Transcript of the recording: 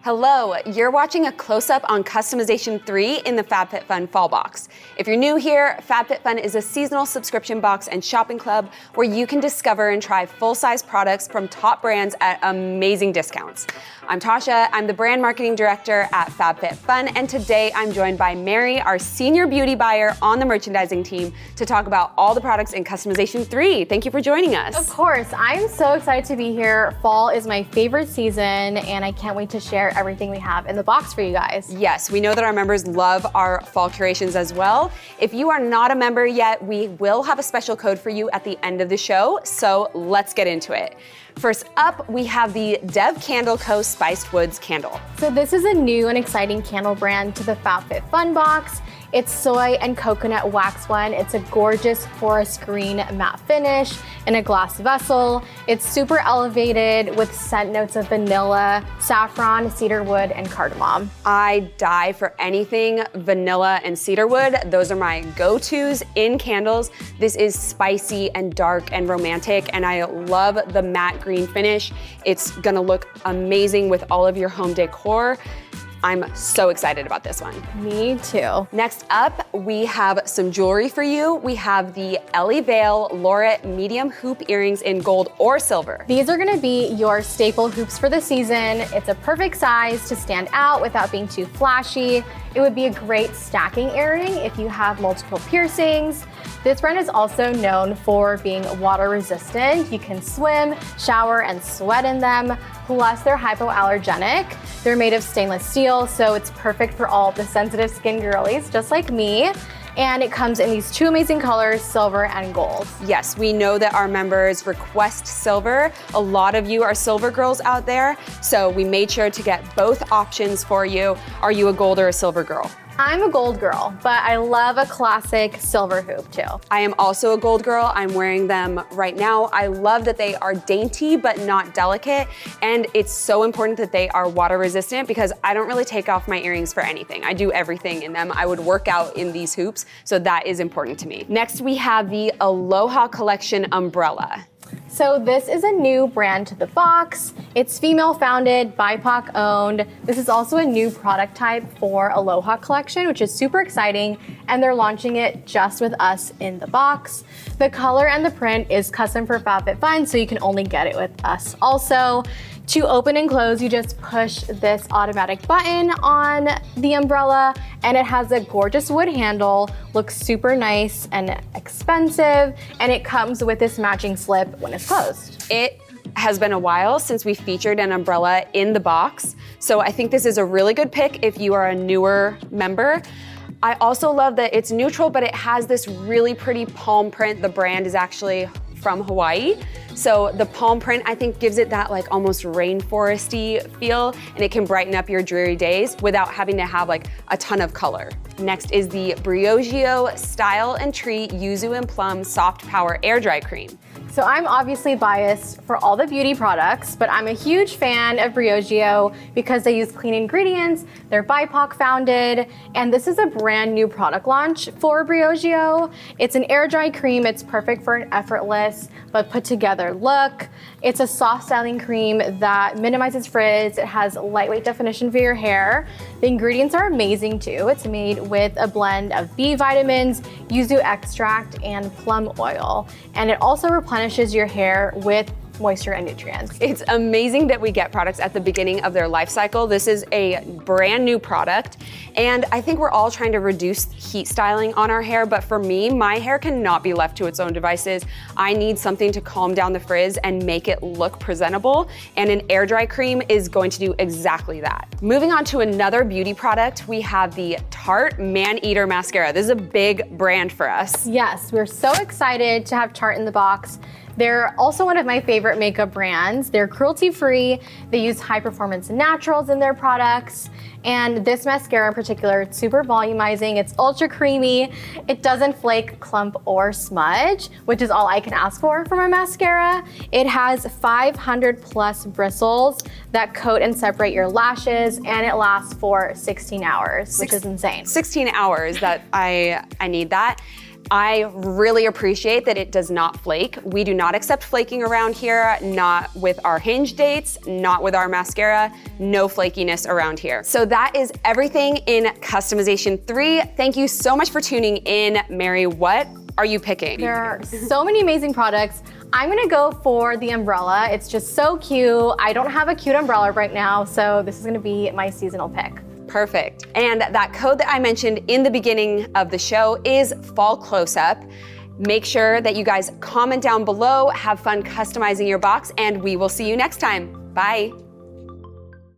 Hello, you're watching a close-up on Customization 3 in the FabFitFun Fall Box. If you're new here, FabFitFun is a seasonal subscription box and shopping club where you can discover and try full-size products from top brands at amazing discounts. I'm Tasha, I'm the brand marketing director at FabFitFun, and today I'm joined by Mary, our senior beauty buyer on the merchandising team, to talk about all the products in Customization 3. Thank you for joining us. Of course, I'm so excited to be here. Fall is my favorite season, and I can't wait to share everything we have in the box for you guys. Yes, we know that our members love our fall curations as well. If you are not a member yet, we will have a special code for you at the end of the show, so let's get into it. First up, we have the Dev Candle Co. Spiced Woods candle. So this is a new and exciting candle brand to the FabFitFun box. It's soy and coconut wax one. It's a gorgeous forest green matte finish in a glass vessel. It's super elevated with scent notes of vanilla, saffron, cedarwood, and cardamom. I die for anything vanilla and cedarwood. Those are my go-tos in candles. This is spicy and dark and romantic, and I love the matte green finish. It's gonna look amazing with all of your home decor. I'm so excited about this one. Me too. Next up, we have some jewelry for you. We have the Ellie Vail Laurette medium hoop earrings in gold or silver. These are gonna be your staple hoops for the season. It's a perfect size to stand out without being too flashy. It would be a great stacking earring if you have multiple piercings. This brand is also known for being water resistant. You can swim, shower, and sweat in them. Plus, they're hypoallergenic. They're made of stainless steel, so it's perfect for all the sensitive skin girlies, just like me. And it comes in these two amazing colors, silver and gold. Yes, we know that our members request silver. A lot of you are silver girls out there, so we made sure to get both options for you. Are you a gold or a silver girl? I'm a gold girl, but I love a classic silver hoop too. I am also a gold girl. I'm wearing them right now. I love that they are dainty but not delicate, and it's so important that they are water resistant because I don't really take off my earrings for anything. I do everything in them. I would work out in these hoops, so that is important to me. Next, we have the Aloha Collection umbrella. So this is a new brand to the box. It's female founded, BIPOC owned. This is also a new product type for Aloha Collection, which is super exciting, and they're launching it just with us in the box. The color and the print is custom for FabFitFun, so you can only get it with us also. To open and close, you just push this automatic button on the umbrella, and it has a gorgeous wood handle, looks super nice and expensive, and it comes with this matching slip when it's closed. It has been a while since we featured an umbrella in the box, so I think this is a really good pick if you are a newer member. I also love that it's neutral, but it has this really pretty palm print. The brand is actually from Hawaii. So the palm print, I think, gives it that like almost rainforesty feel, and it can brighten up your dreary days without having to have like a ton of color. Next is the Briogeo Style and Treat Yuzu and Plum Soft Power Air Dry Cream. So I'm obviously biased for all the beauty products, but I'm a huge fan of Briogeo because they use clean ingredients, they're BIPOC founded, and this is a brand new product launch for Briogeo. It's an air dry cream. It's perfect for an effortless but put together look. It's a soft styling cream that minimizes frizz. It has lightweight definition for your hair. The ingredients are amazing too. It's made with a blend of B vitamins, yuzu extract, and plum oil. And it also replenishes your hair with moisture and nutrients. It's amazing that we get products at the beginning of their life cycle. This is a brand new product, and I think we're all trying to reduce heat styling on our hair, but for me, my hair cannot be left to its own devices. I need something to calm down the frizz and make it look presentable, and an air dry cream is going to do exactly that. Moving on to another beauty product, we have the Tarte Maneater Mascara. This is a big brand for us. Yes, we're so excited to have Tarte in the box. They're also one of my favorite makeup brands. They're cruelty-free. They use high-performance naturals in their products. And this mascara in particular, it's super volumizing. It's ultra creamy. It doesn't flake, clump, or smudge, which is all I can ask for from a mascara. It has 500 plus bristles that coat and separate your lashes, and it lasts for 16 hours, which is insane. 16 hours, that I need that. I really appreciate that it does not flake. We do not accept flaking around here, not with our hinge dates, not with our mascara, no flakiness around here. So that is everything in customization 3. Thank you so much for tuning in. Mary, what are you picking? There are so many amazing products. I'm gonna go for the umbrella. It's just so cute. I don't have a cute umbrella right now, so this is gonna be my seasonal pick. Perfect. And that code that I mentioned in the beginning of the show is Fall Close-Up. Make sure that you guys comment down below, have fun customizing your box, and we will see you next time. Bye.